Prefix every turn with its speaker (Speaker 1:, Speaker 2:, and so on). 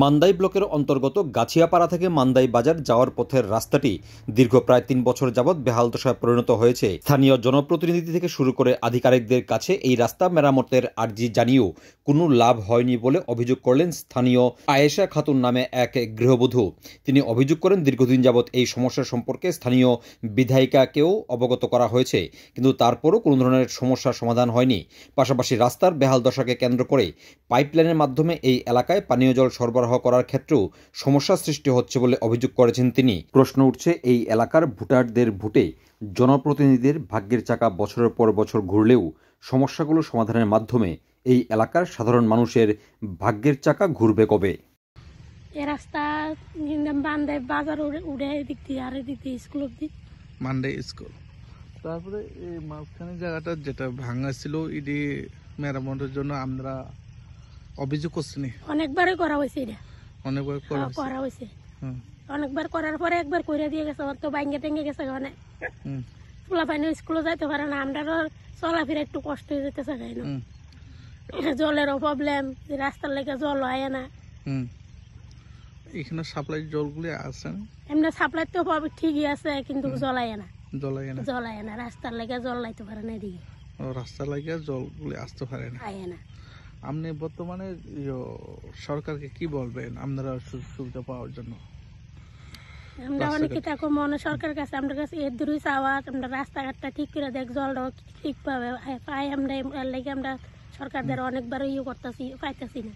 Speaker 1: মান্দাই ব্লকের অন্তর্গত গাছিয়াপাড়া থেকে মান্দাই বাজার যাওয়ার পথের রাস্তাটি দীর্ঘ প্রায় ৩ বছর যাবৎ বেহাল দশায় পরিণত হয়েছে। স্থানীয় জনপ্রতিনিধি থেকে শুরু করে আধিকারিকদের কাছে এই রাস্তা মেরামতের আর্জি জানিয়েও কোনো লাভ হয়নি বলে অভিযোগ করলেন স্থানীয় আয়েশা খাতুন নামে এক গৃহবধূ। তিনি অভিযোগ করেন, দীর্ঘদিন যাবৎ এই সমস্যা সম্পর্কে স্থানীয় বিধায়িকাকেও অবগত করা হয়েছে, কিন্তু তারপরও কোনো ধরনের সমস্যার সমাধান হয়নি। পাশাপাশি রাস্তার বেহাল দশাকে কেন্দ্র করে পাইপলাইনের মাধ্যমে এই এলাকায় পানীয় জল সরবরাহ করার ক্ষেত্রেও সমস্যা সৃষ্টি হচ্ছে বলে অভিযোগ করেছেন তিনি। প্রশ্ন উঠছে, এই এলাকার ভোটারদের ভোটে জনপ্রতিনিধিদের ভাগ্যের চাকা বছরের পর বছর ঘুরলেও সমস্যাগুলো সমাধানের মাধ্যমে এই এলাকার সাধারণ মানুষের ভাগ্যের চাকা ঘুরবে কবে?
Speaker 2: এই রাস্তা মান্দাই বাজার উড়ে এদিক দিয়ে আর এদিক দিয়ে স্কুল অব্দি
Speaker 3: মান্দাই স্কুল, তারপরে এই মাঝখানে জায়গাটা যেটা ভাঙা ছিল এটি মেরামতের জন্য আমরা অভিযোগ করছি।
Speaker 2: অনেকবারই করা হয়েছে, এটা
Speaker 3: অনেকবার
Speaker 2: করা হয়েছে। অনেকবার করার পরে একবার করে দিয়ে গেছে, তো ভাঙ্গে টেঙ্গে গেছে। অনেক পোলা পানি স্কুলে যাইতে পারে না, আমরা চলাফেরা একটু কষ্ট হয়ে যেতেছে। জলেরও প্রবলেম, রাস্তার লেগে জল হয় না।
Speaker 3: এখানে সাপ্লাই জলগুলি আছে,
Speaker 2: এমনি সাপ্লাই তো ঠিকই আছে, কিন্তু জলাই না, রাস্তার লেগে জল লাইতে পারে না। এদিকে
Speaker 3: রাস্তার লেগে জলগুলি আসতে পারে না। আপনি বর্তমানে সরকারকে কি বলবেন আপনারা সুবিধা পাওয়ার জন্য?
Speaker 2: আমরা অনেকে থাকো মনে সরকারের কাছে, আমাদের কাছে এর দূরই চাওয়া, আমরা রাস্তাঘাটটা ঠিক করে দেখ, জলটা ঠিকভাবে পাই। আমরা সরকারদের অনেকবার করতেছি, পাইতেছি না।